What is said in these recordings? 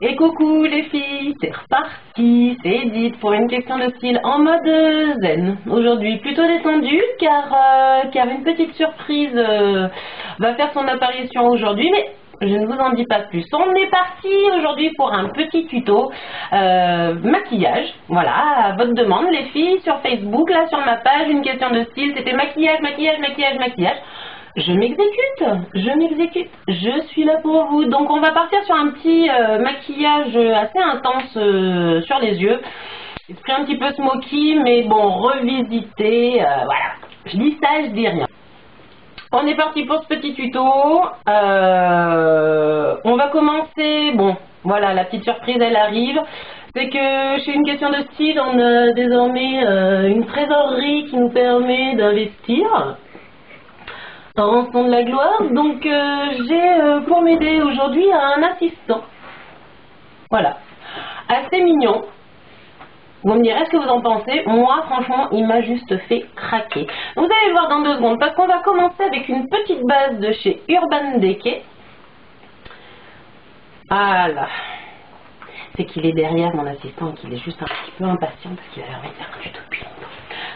Et coucou les filles, c'est reparti, c'est Edith pour une question de style en mode zen. Aujourd'hui plutôt détendue car une petite surprise va faire son apparition aujourd'hui, mais je ne vous en dis pas plus. On est parti aujourd'hui pour un petit tuto maquillage, voilà, à votre demande les filles, sur Facebook, là sur ma page, une question de style, c'était maquillage, maquillage, maquillage, maquillage. Je m'exécute, je suis là pour vous. Donc on va partir sur un petit maquillage assez intense sur les yeux. Esprit un petit peu smoky, mais bon, revisité, voilà. Je dis ça, je dis rien. On est parti pour ce petit tuto. On va commencer, bon, voilà, la petite surprise, elle arrive. C'est que chez une question de style, on a désormais une trésorerie qui nous permet d'investir en fond de la gloire. Donc j'ai pour m'aider aujourd'hui un assistant, voilà, assez mignon. Vous me direz ce que vous en pensez. Moi franchement il m'a juste fait craquer. Vous allez voir dans 2 secondes parce qu'on va commencer avec une petite base de chez Urban Decay. Voilà, c'est qu'il est derrière mon assistant et qu'il est juste un petit peu impatient parce qu'il a envie de faire un tuto depuis longtemps.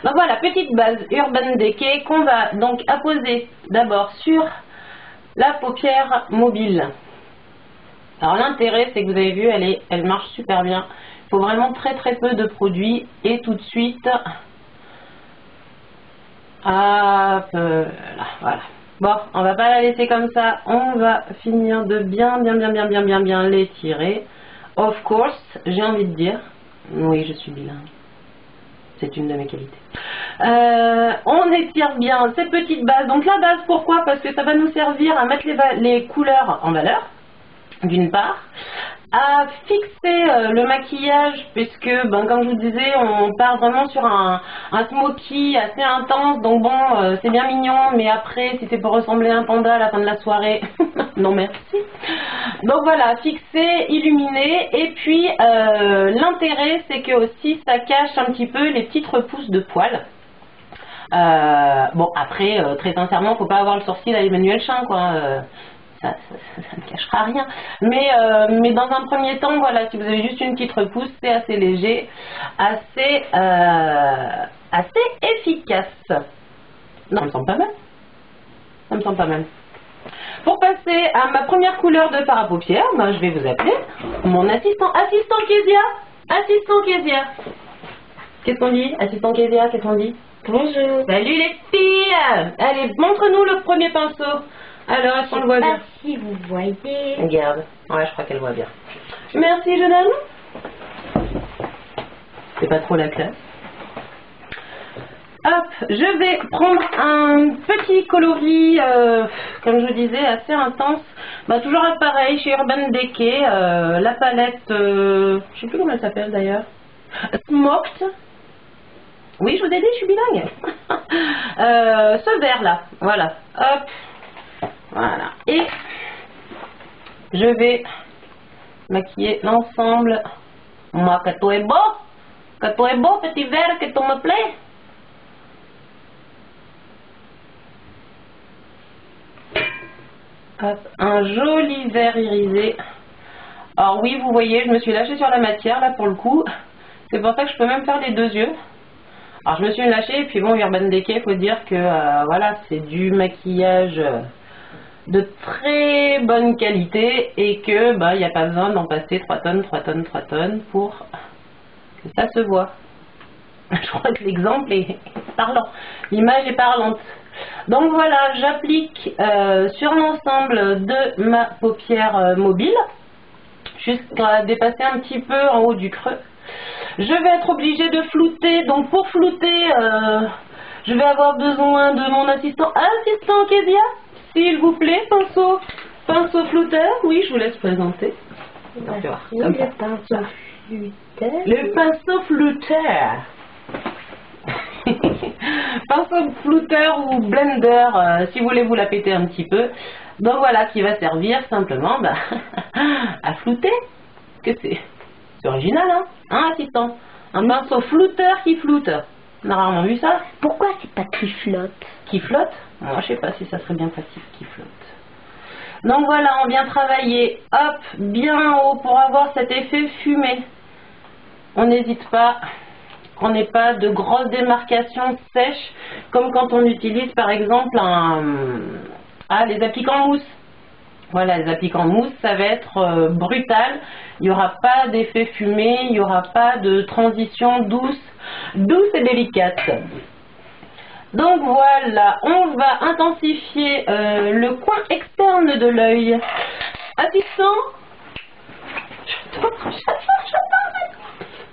Donc voilà, petite base Urban Decay qu'on va donc apposer d'abord sur la paupière mobile. Alors l'intérêt c'est que vous avez vu, elle marche super bien. Il faut vraiment très peu de produits et tout de suite, hop, voilà. Bon, on va pas la laisser comme ça, on va finir de bien l'étirer. Of course, j'ai envie de dire, oui je suis bilingue. C'est une de mes qualités. On étire bien cette petite base. Donc la base, pourquoi? Parce que ça va nous servir à mettre les couleurs en valeur, d'une part, à fixer le maquillage, puisque, ben, comme je vous disais, on part vraiment sur un smoky assez intense. Donc bon, c'est bien mignon, mais après, si c'est pour ressembler à un panda à la fin de la soirée, non merci. Donc voilà, fixer, illuminer, et puis l'intérêt, c'est que aussi ça cache un petit peu les petites repousses de poils. Bon après, très sincèrement, faut pas avoir le sourcil à Emmanuel Chin, quoi. Ça ne cachera rien. Mais dans un premier temps, voilà, si vous avez juste une petite repousse, c'est assez léger, assez efficace. Non, ça me semble pas mal. Ça me semble pas mal. Pour passer à ma première couleur de fard à paupières, ben, je vais vous appeler mon assistant Kezia. Assistant Kezia. Qu'est-ce qu'on dit? Assistant Kezia, qu'est-ce qu'on dit? Bonjour. Salut les filles. Allez, montre-nous le premier pinceau. Alors, est-ce qu'on le voit bien? Si vous voyez. Regarde. Ouais, je crois qu'elle voit bien. Merci, jeune homme. C'est pas trop la classe. Hop, je vais prendre un petit coloris, comme je vous disais, assez intense. Bah, toujours pareil, chez Urban Decay, la palette, je sais plus comment elle s'appelle d'ailleurs. Smoked. Oui, je vous ai dit, je suis bilingue. Ce vert là, voilà. Hop. Voilà. Et je vais maquiller l'ensemble. Moi, que tout est beau. Que tout est beau, petit vert, que tout me plaît. Hop, un joli vert irisé. Alors oui, vous voyez, je me suis lâchée sur la matière, là, pour le coup. C'est pour ça que je peux même faire les 2 yeux. Alors, je me suis lâchée, et puis bon, Urban Decay, il faut dire que, voilà, c'est du maquillage de très bonne qualité, et que, bah, il n'y a pas besoin d'en passer 3 tonnes pour que ça se voit. Je crois que l'exemple est parlant. L'image est parlante. Donc voilà, j'applique sur l'ensemble de ma paupière mobile jusqu'à dépasser un petit peu en haut du creux. Je vais être obligée de flouter. Donc pour flouter, je vais avoir besoin de mon assistant Kezia, s'il vous plaît. Pinceau flouteur. Oui, je vous laisse présenter. Le pinceau flouteur. Le pinceau flouteur. Pinceau flouteur ou blender, si vous voulez vous la péter un petit peu. Donc voilà, qui va servir simplement à flouter. Que c'est original, hein, assistant. Un pinceau flouteur qui floute. On a rarement vu ça. Pourquoi c'est pas qui flotte? Qui flotte? Moi je sais pas si ça serait bien facile qui flotte. Donc voilà, on vient travailler, hop, bien haut pour avoir cet effet fumé. On n'hésite pas, qu'on n'ait pas de grosses démarcations sèches, comme quand on utilise par exemple les appliquants mousse. Voilà, les appliquants mousse, ça va être brutal. Il n'y aura pas d'effet fumé, il n'y aura pas de transition douce et délicate. Donc voilà, on va intensifier le coin externe de l'œil. Assistant,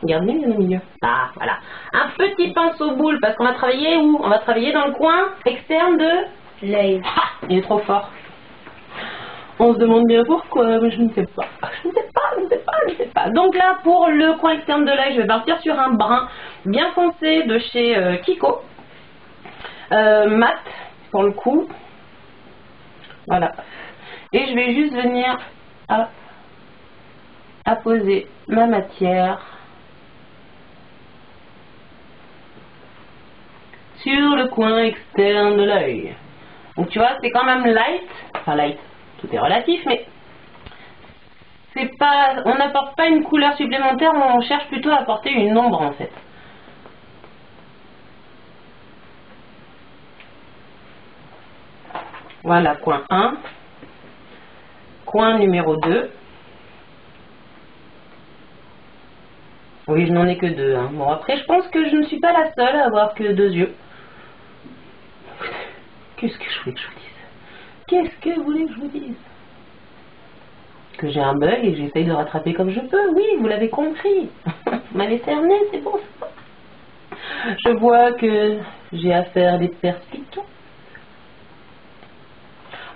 regarde bien le milieu. Ah, voilà. Un petit pinceau boule, parce qu'on va travailler où? On va travailler dans le coin externe de l'œil. Ah, il est trop fort. On se demande bien pourquoi, mais je ne sais pas. Je ne sais pas. Donc là, pour le coin externe de l'œil, je vais partir sur un brun bien foncé de chez Kiko. Mat, pour le coup. Voilà. Et je vais juste venir apposer ma matière sur le coin externe de l'œil. Donc tu vois, c'est quand même light. Enfin light, tout est relatif, mais c'est pas, on n'apporte pas une couleur supplémentaire, on cherche plutôt à apporter une ombre en fait. Voilà, coin 1. Coin numéro 2. Oui, je n'en ai que 2. Hein. Bon, après, je pense que je ne suis pas la seule à avoir que 2 yeux. Qu'est-ce que je voulais que je vous dise? Qu'est-ce que vous voulez que je vous dise? Que j'ai un bug et j'essaye de rattraper comme je peux. Oui, vous l'avez compris. Vous m'avez cerné, c'est bon ça. Je vois que j'ai affaire à des perspicaces.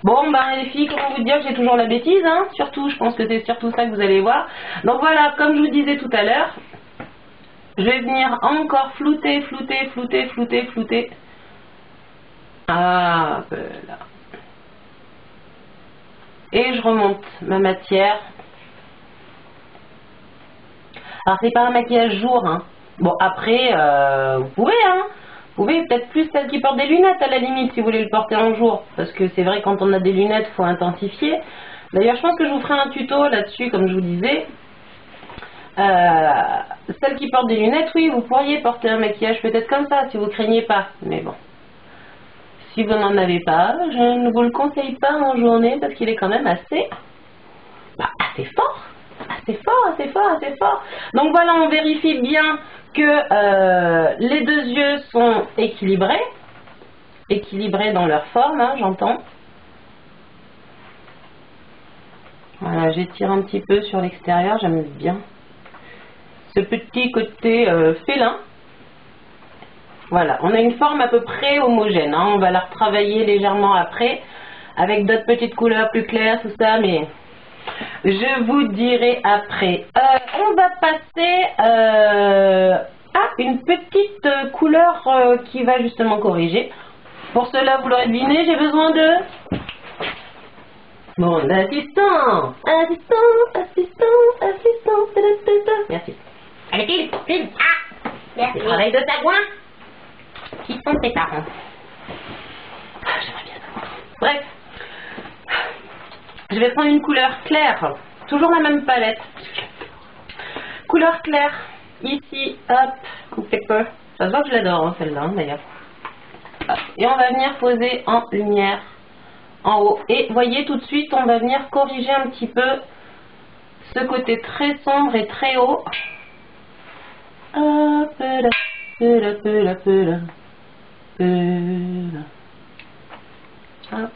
Bon, bah les filles, comment vous dire que j'ai toujours la bêtise, hein? Surtout, je pense que c'est surtout ça que vous allez voir. Donc voilà, comme je vous disais tout à l'heure, je vais venir encore flouter. Ah, voilà. Et je remonte ma matière. Alors, c'est pas un maquillage jour, hein. Bon, après, vous pouvez, hein. Vous pouvez peut-être plus celle qui porte des lunettes à la limite si vous voulez le porter en jour. Parce que c'est vrai quand on a des lunettes, il faut intensifier. D'ailleurs, je pense que je vous ferai un tuto là-dessus, comme je vous disais. Celle qui porte des lunettes, oui, vous pourriez porter un maquillage peut-être comme ça, si vous craignez pas. Mais bon. Si vous n'en avez pas, je ne vous le conseille pas en journée parce qu'il est quand même assez fort. Assez fort. Donc voilà, on vérifie bien que les 2 yeux sont équilibrés dans leur forme, hein, j'entends. Voilà, j'étire un petit peu sur l'extérieur, j'aime bien ce petit côté félin. Voilà, on a une forme à peu près homogène, hein. On va la retravailler légèrement après avec d'autres petites couleurs plus claires, tout ça, mais je vous dirai après. On va passer à une petite couleur qui va justement corriger. Pour cela, vous l'aurez deviné, j'ai besoin de mon assistant. Merci. Allez, file. Ah, merci. Le travail de Sagouin. Qui sont tes parents? J'aimerais bien savoir. Bref. Je vais prendre une couleur claire. Toujours la même palette. Couleur claire. Ici, hop, un petit peu. Ça se voit que je l'adore, hein, celle-là, d'ailleurs. Et on va venir poser en lumière en haut. Et voyez, tout de suite, on va venir corriger un petit peu ce côté très sombre et très haut. Hop là. Hop.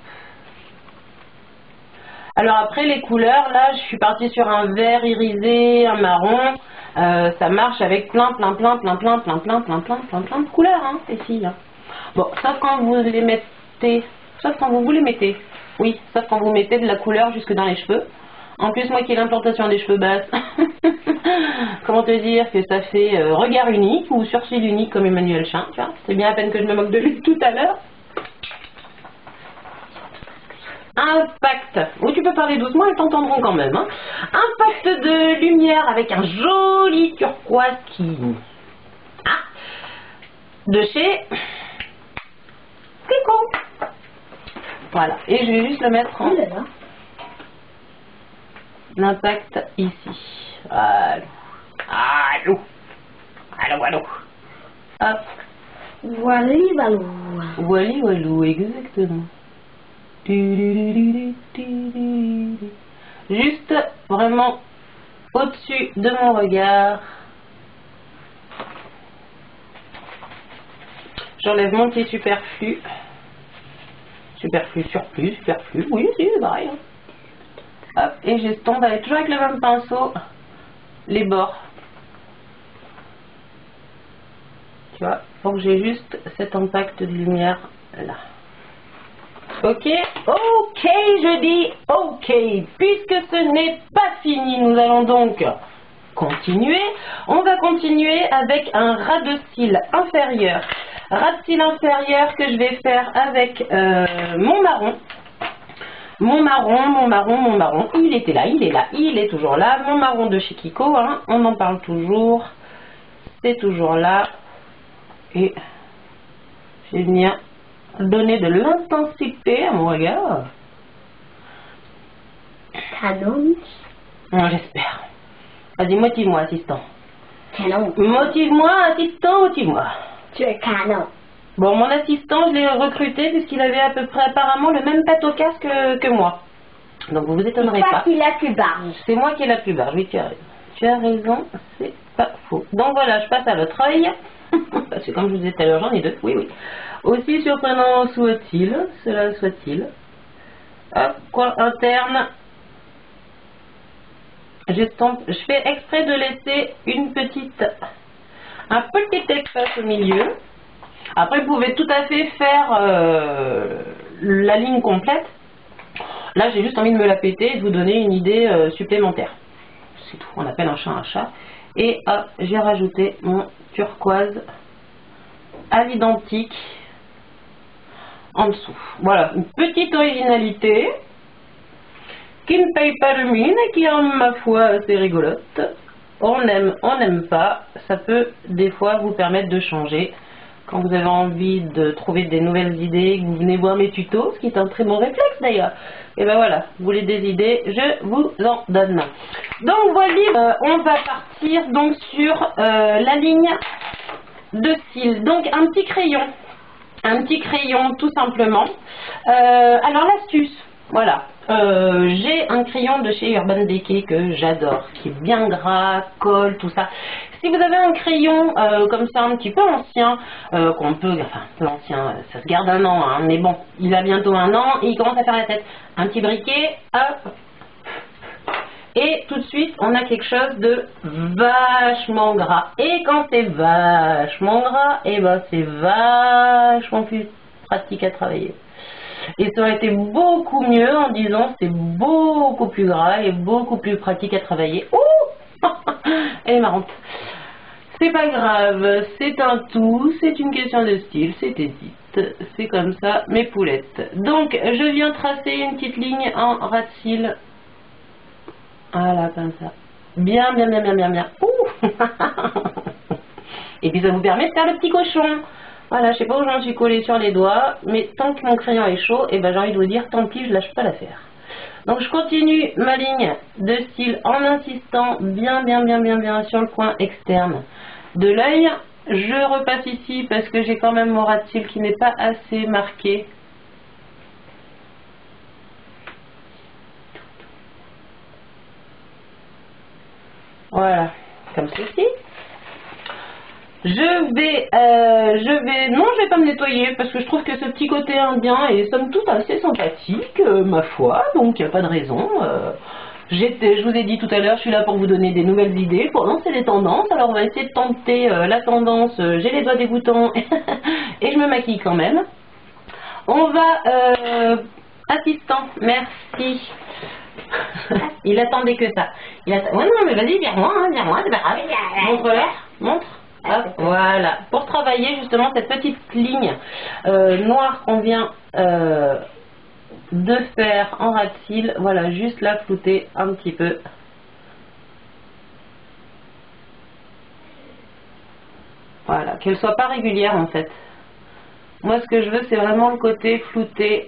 Alors après les couleurs, là je suis partie sur un vert irisé, un marron. Ça marche avec plein de couleurs, hein, les filles. Bon, sauf quand vous les mettez, sauf quand vous les mettez. Oui, sauf quand vous mettez de la couleur jusque dans les cheveux. En plus, moi qui ai l'implantation des cheveux basses, comment te dire que ça fait regard unique ou sourcil unique comme Emmanuel Chin, tu vois. C'est bien à peine que je me moque de lui tout à l'heure. Impact. Oui, tu peux parler doucement, ils t'entendront quand même. Hein. Impact de lumière avec un joli turquoise qui... Ah, de chez Kiko. Voilà. Et je vais juste le mettre en... l'impact ici. Allô. Allô. Allô, allô. Hop. Wally walou. Wally walou, exactement. Juste vraiment au-dessus de mon regard. J'enlève mon petit superflu. Superflu, surplus, superflu. Oui, c'est pareil. Hop, et j'estompe avec toujours avec le même pinceau les bords. Tu vois, faut que j'ai juste cet impact de lumière là. Ok, ok, je dis ok. Puisque ce n'est pas fini, nous allons donc continuer. On va continuer avec un ras de cils inférieur. Ras de cils inférieur que je vais faire avec mon marron. Mon marron, il était là, il est là, il est toujours là. Mon marron de chez Kiko, hein, on en parle toujours. C'est toujours là. Et je vais venir donner de l'intensité à mon regard. Canon. J'espère. Vas-y, motive-moi, assistant. Canon. Motive-moi, assistant, motive-moi. Tu es canon. Bon, mon assistant, je l'ai recruté puisqu'il avait à peu près apparemment le même pâte au casque que moi. Donc vous vous étonnerez pas. C'est qui la plus barge. C'est moi qui ai la plus barge, oui, tu as raison. Tu as raison, c'est pas faux. Donc voilà, je passe à l'autre œil. Parce que comme je vous disais tout à l'heure, j'en ai deux, oui, oui. Aussi surprenant soit-il, cela soit-il. Hop, coin interne. Je fais exprès de laisser un petit espace au milieu. Après, vous pouvez tout à fait faire la ligne complète. Là, j'ai juste envie de me la péter et de vous donner une idée supplémentaire. C'est tout, on appelle un chat un chat. Et hop, j'ai rajouté mon turquoise à l'identique en dessous. Voilà, une petite originalité qui ne paye pas de mine et qui est, ma foi, assez rigolote. On aime, on n'aime pas. Ça peut des fois vous permettre de changer. Quand vous avez envie de trouver des nouvelles idées, que vous venez voir mes tutos, ce qui est un très bon réflexe d'ailleurs. Et ben voilà, vous voulez des idées, je vous en donne. Donc voilà, on va partir donc sur la ligne de cils. Donc un petit crayon tout simplement. Alors l'astuce, voilà. J'ai un crayon de chez Urban Decay que j'adore, qui est bien gras, colle, tout ça. Si vous avez un crayon comme ça un petit peu ancien, qu'on peut, enfin un peu ancien, ça se garde un an, hein, mais bon, il a bientôt un an et il commence à faire la tête. Un petit briquet, hop, et tout de suite on a quelque chose de vachement gras. Et quand c'est vachement gras, et ben c'est vachement plus pratique à travailler. Et ça aurait été beaucoup mieux en disant c'est beaucoup plus gras et beaucoup plus pratique à travailler. Ouh, elle est marrante. C'est pas grave, c'est un tout, c'est une question de style, c'est édite, c'est comme ça mes poulettes. Donc je viens tracer une petite ligne en ras de cils. Voilà, comme ça. Bien, bien, bien, bien, bien, bien. Ouh. Et puis ça vous permet de faire le petit cochon. Voilà, je sais pas où j'en suis collée sur les doigts, mais tant que mon crayon est chaud, et ben j'ai envie de vous dire, tant pis, je lâche pas l'affaire. Donc je continue ma ligne de cils en insistant bien, bien, bien, bien, bien sur le coin externe de l'œil. Je repasse ici parce que j'ai quand même mon ras de cils qui n'est pas assez marqué. Voilà, comme ceci. Je vais pas me nettoyer parce que je trouve que ce petit côté indien est somme toute assez sympathique, ma foi, donc il n'y a pas de raison. Je vous ai dit tout à l'heure, je suis là pour vous donner des nouvelles idées, pour lancer des tendances. Alors on va essayer de tenter la tendance, j'ai les doigts dégoûtants et je me maquille quand même. On va, assistant, merci. Il attendait que ça. Ouais, non, mais vas-y, viens-moi, hein, viens-moi, c'est pas grave. Montre-leur, montre. Hop, voilà, pour travailler justement cette petite ligne noire qu'on vient de faire en ras de cils, voilà, juste la flouter un petit peu. Voilà, qu'elle soit pas régulière en fait. Moi ce que je veux c'est vraiment le côté flouté.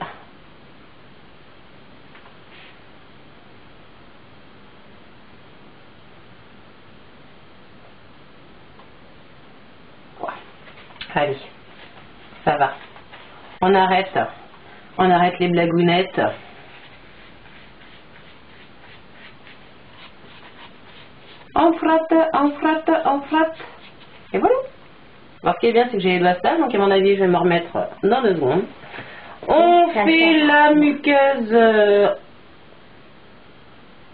Allez, ça va. On arrête les blagounettes. On frotte, on frotte, on frotte. Et voilà. Alors, ce qui est bien, c'est que j'ai les doigts stables, donc à mon avis, je vais me remettre dans 2 secondes. On fait la muqueuse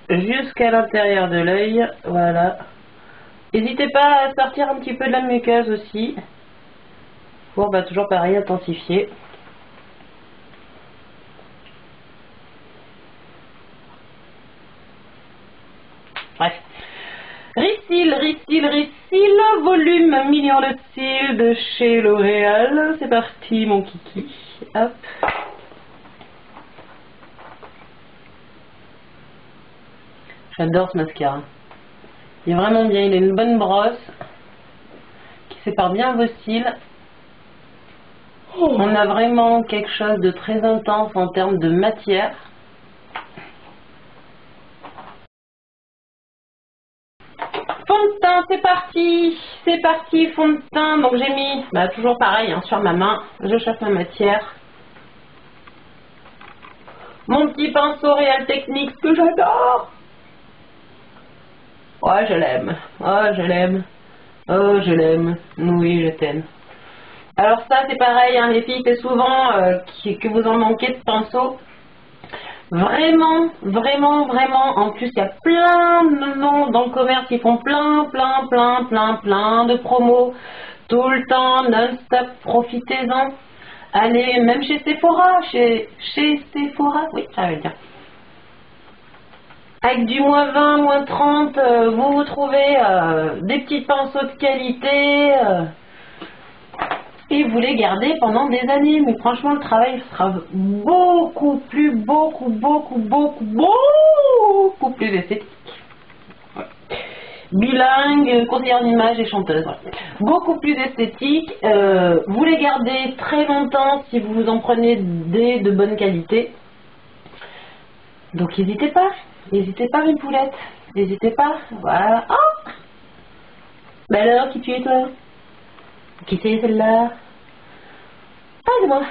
jusqu'à l'intérieur de l'œil. Voilà. N'hésitez pas à sortir un petit peu de la muqueuse aussi. Pour, toujours pareil, intensifier. Bref. Ricyl, volume million de cils de chez L'Oréal. C'est parti, mon kiki. Hop. J'adore ce mascara. Il est vraiment bien. Il a une bonne brosse qui sépare bien vos cils. On a vraiment quelque chose de très intense en termes de matière. Fond de teint, c'est parti, fond de teint. Donc j'ai mis, toujours pareil, sur ma main, je chauffe ma matière. Mon petit pinceau Real Techniques que j'adore. Oh, je l'aime, oui, je t'aime. Alors ça, c'est pareil, les filles, c'est souvent que vous en manquez de pinceau. Vraiment, en plus, il y a plein de noms dans le commerce qui font plein de promos. Tout le temps, non-stop, profitez-en. Allez, même chez Sephora, chez Sephora, oui, ça veut dire. Avec du -20, -30, vous trouvez des petits pinceaux de qualité et vous les gardez pendant des années. Mais franchement, le travail sera beaucoup plus esthétique. Ouais. Bilingue, conseillère d'image et chanteuse. Ouais. Beaucoup plus esthétique. Vous les gardez très longtemps si vous en prenez des de bonne qualité. Donc n'hésitez pas, mes poulettes, n'hésitez pas, voilà. Oh, alors, qui tu es toi? Qui c'est celle-là? Ah, c'est moi.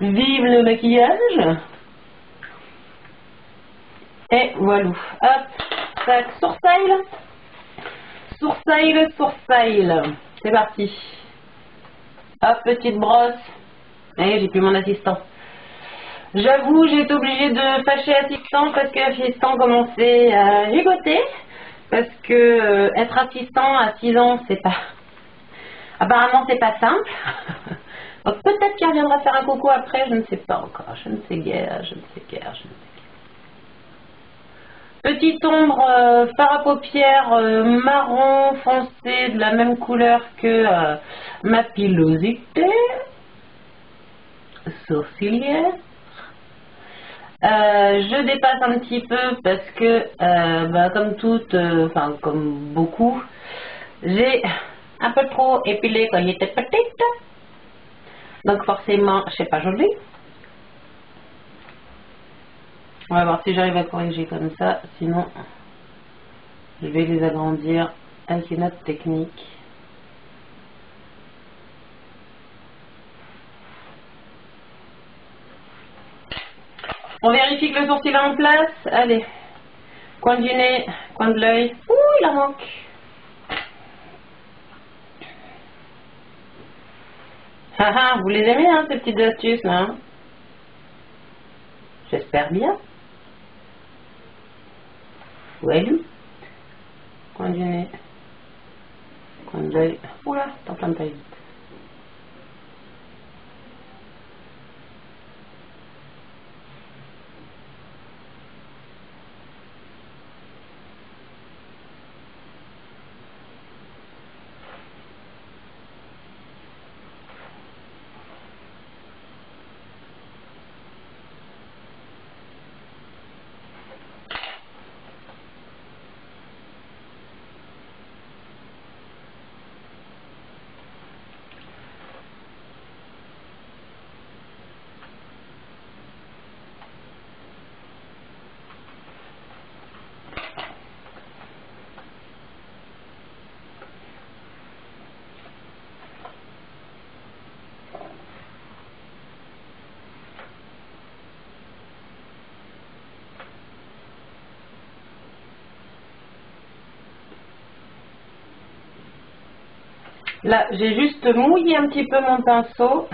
Vive le maquillage. Et voilà. Hop, tac, sourcil. C'est parti. Hop, petite brosse. Et j'ai plus mon assistant. J'avoue, j'ai été obligée de fâcher assistant parce que assistant commençait à gigoter. Parce que être assistant à 6 ans, c'est pas... Apparemment, c'est pas simple. Donc peut-être qu'il reviendra faire un coucou après, je ne sais pas encore. Je ne sais guère. Petite ombre fard à paupières marron foncé de la même couleur que ma pilosité sourcilière. Je dépasse un petit peu parce que comme toutes, comme beaucoup, j'ai un peu trop épilé quand j'étais petite. Donc forcément, c'est pas joli. On va voir si j'arrive à corriger comme ça. Sinon, je vais les agrandir avec une autre technique. On vérifie que le sourcil est en place. Allez. Coin du nez, coin de l'œil. Ouh, il en manque. Vous les aimez, ces petites astuces, là, hein? J'espère bien. Voilà. Coin du nez. Coin de l'œil. Oula, t'en plein pas vite. Là, j'ai juste mouillé un petit peu mon pinceau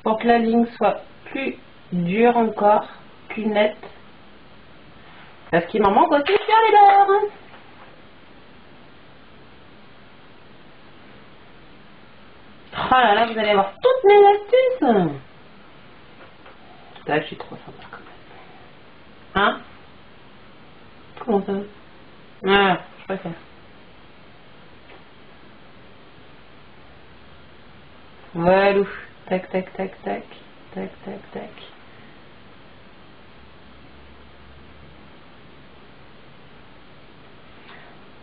pour que la ligne soit plus dure encore, plus nette. Parce qu'il m'en manque aussi sur les bords. Oh là là, vous allez avoir toutes mes astuces. Là, je suis trop sympa quand même. Hein? Comment ça? Ah, je préfère. Voilà. Tac, tac, tac, tac. Tac, tac, tac.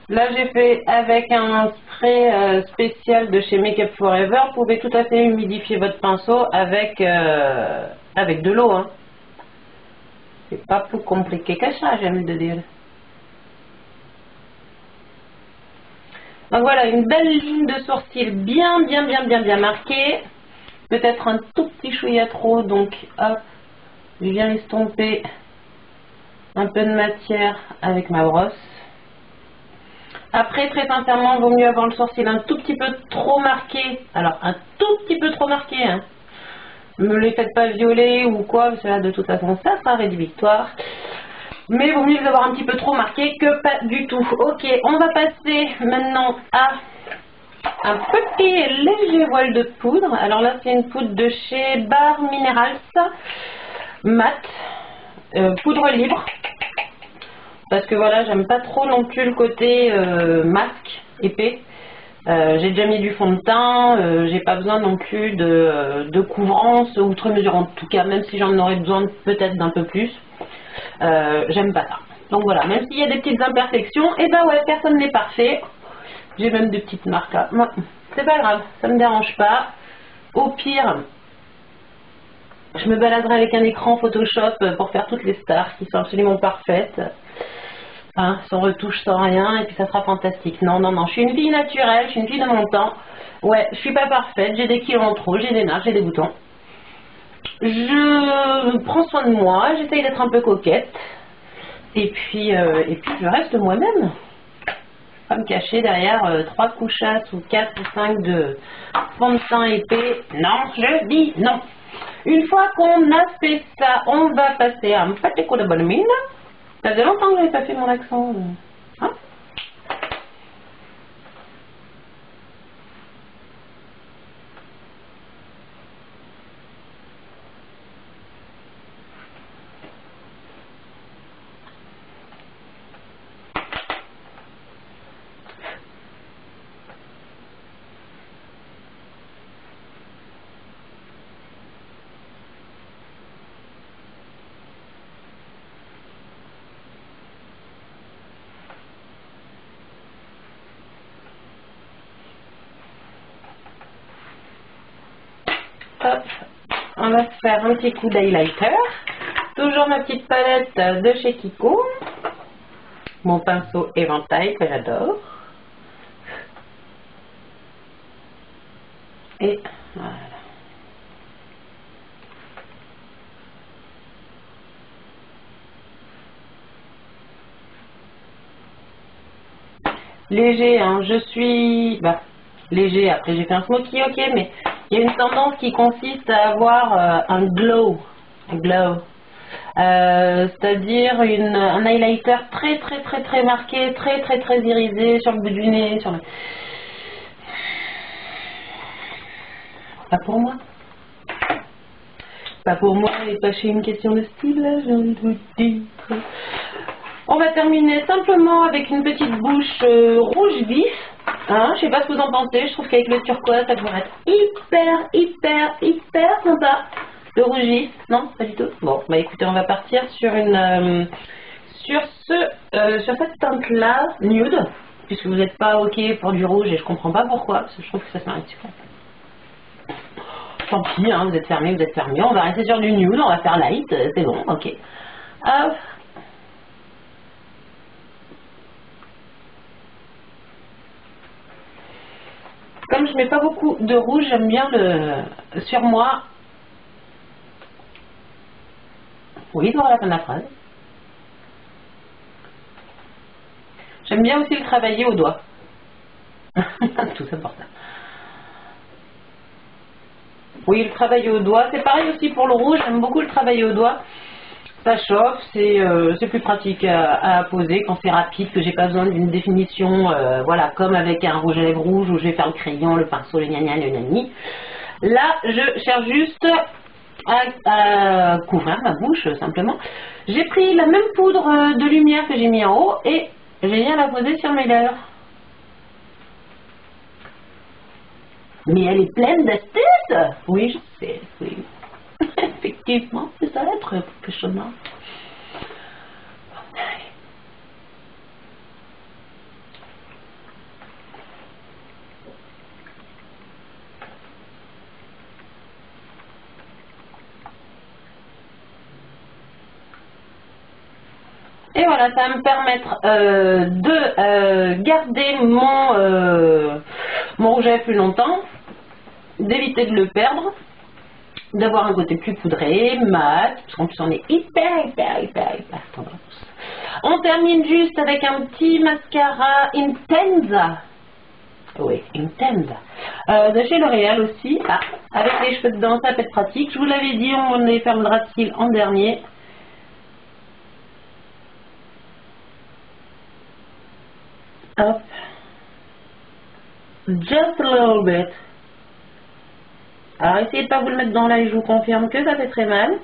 Là, j'ai fait avec un spray spécial de chez Make Up Forever. Vous pouvez tout à fait humidifier votre pinceau avec de l'eau. Hein. C'est pas plus compliqué que ça, j'ai envie de dire. Donc voilà, une belle ligne de sourcil bien marquée. Peut-être un tout petit chouïa trop, donc hop, je viens estomper un peu de matière avec ma brosse. Après, très sincèrement, il vaut mieux avoir le sourcil un tout petit peu trop marqué. Alors, un tout petit peu trop marqué. Hein. Ne les faites pas violer ou quoi, parce que là, de toute façon, ça sera rédhibitoire. Mais il vaut mieux les avoir un petit peu trop marqué que pas du tout. Ok, on va passer maintenant à un petit léger voile de poudre. Alors là, c'est une poudre de chez Bare Minerals mat, poudre libre. Parce que voilà, j'aime pas trop non plus le côté masque épais. J'ai déjà mis du fond de teint, j'ai pas besoin non plus de couvrance outre mesure, en tout cas, même si j'en aurais besoin peut-être d'un peu plus. J'aime pas ça. Donc voilà, même s'il y a des petites imperfections, et ben ouais, personne n'est parfait. J'ai même des petites marques là. C'est pas grave, ça me dérange pas. Au pire, je me baladerai avec un écran Photoshop pour faire toutes les stars qui sont absolument parfaites. Hein, sans retouche, sans rien, et puis ça sera fantastique. Non, non, non, je suis une fille naturelle, je suis une fille de mon temps. Ouais, je suis pas parfaite, j'ai des kilos en trop, j'ai des marques, j'ai des boutons. Je prends soin de moi, j'essaye d'être un peu coquette. Et puis je reste moi-même. Pas me cacher derrière 3 couchasses ou 4 ou 5 de fond de teint épais. Non, je dis non. Une fois qu'on a fait ça, on va passer à un petit coup de bonne mine. Ça faisait longtemps que j'avais pas fait mon accent. Hein? Hop, on va se faire un petit coup d'highlighter. Toujours ma petite palette de chez Kiko. Mon pinceau éventail que j'adore. Et voilà. Léger, hein, je suis... Bah, léger, après j'ai fait un smoky, ok, mais il y a une tendance qui consiste à avoir un glow. Un glow. C'est-à-dire un highlighter très marqué, très irisé sur le bout du nez, sur le... Pas pour moi. Pas pour moi et pas chez une question de style, j'ai envie de vous dire. On va terminer simplement avec une petite bouche rouge vif. Hein, je sais pas ce que vous en pensez, je trouve qu'avec le turquoise, ça pourrait être hyper sympa. Le rouge vif, non, pas du tout. Bon, bah écoutez, on va partir sur une sur cette teinte-là, nude, puisque vous n'êtes pas ok pour du rouge et je comprends pas pourquoi, parce que je trouve que ça se marie super. Tant pis, hein, vous êtes fermé, on va rester sur du nude, on va faire light, c'est bon, ok. Hop. Comme je mets pas beaucoup de rouge, j'aime bien le sur moi. Oui, voir la fin de la phrase. J'aime bien aussi le travailler au doigt. Tout ça pour ça. Oui, le travail au doigt, c'est pareil aussi pour le rouge, j'aime beaucoup le travail au doigt. Ça chauffe, c'est plus pratique à poser quand c'est rapide, que j'ai pas besoin d'une définition, voilà, comme avec un rouge à lèvres rouge où je vais faire le crayon, le pinceau, le gna le nani. Là, je cherche juste à couvrir ma bouche, simplement. J'ai pris la même poudre de lumière que j'ai mis en haut et je viens la poser sur mes lèvres. Mais elle est pleine d'astuces. Oui, je sais, oui. Effectivement, c'est ça être professionnel. Et voilà, ça va me permettre de garder mon rouge à lèvres plus longtemps, d'éviter de le perdre, d'avoir un côté plus poudré, mat, parce qu'en plus on est hyper tendance. On termine juste avec un petit mascara Intensa. Oui, Intensa. De chez L'Oréal aussi. Ah, avec les cheveux dedans, ça peut être pratique. Je vous l'avais dit, on est faire le ras de cils en dernier. Hop. Just a little bit. Alors essayez de ne pas vous le mettre dans l'œil, je vous confirme que ça fait très mal.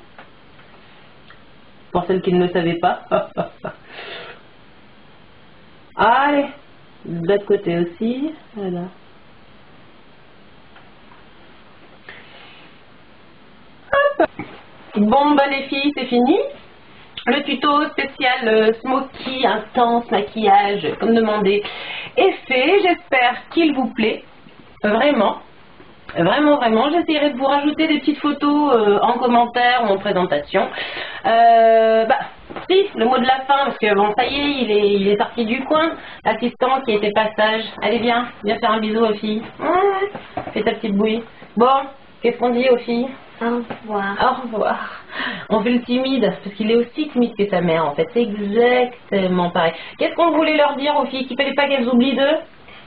Pour celles qui ne le savaient pas. Allez, de l'autre côté aussi. Voilà. Hop. Bon, bah les filles, c'est fini. Le tuto spécial smoky, intense, maquillage, comme demandé, est fait. J'espère qu'il vous plaît. Vraiment. Vraiment, j'essaierai de vous rajouter des petites photos en commentaire ou en présentation. Si, le mot de la fin, parce que bon, ça y est, il est sorti du coin. L'assistant qui était passage. Allez, viens faire un bisou aux filles. Fais ta petite bouille. Bon, qu'est-ce qu'on dit aux filles? Au revoir. Au revoir. On fait le timide, parce qu'il est aussi timide que sa mère, en fait. C'est exactement pareil. Qu'est-ce qu'on voulait leur dire aux filles? Qu'il ne fallait pas qu'elles oublient d'eux?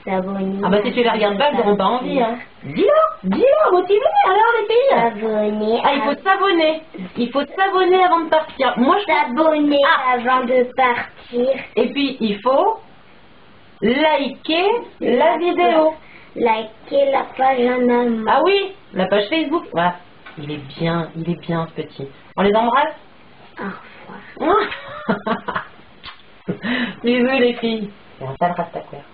S'abonner. Ah bah si tu les regardes pas, elles n'auront pas envie. Hein. Dis-leur, motivez, alors les filles. S'abonner. Ah, il faut s'abonner. Il faut s'abonner avant de partir. Moi, je s'abonner avant de partir. Et puis, il faut liker la vidéo. Liker la page en allemand. Ah oui, la page Facebook. Voilà. Il est bien ce petit. On les embrasse? Au revoir. Bisous les filles. C'est un sale rastaquaire.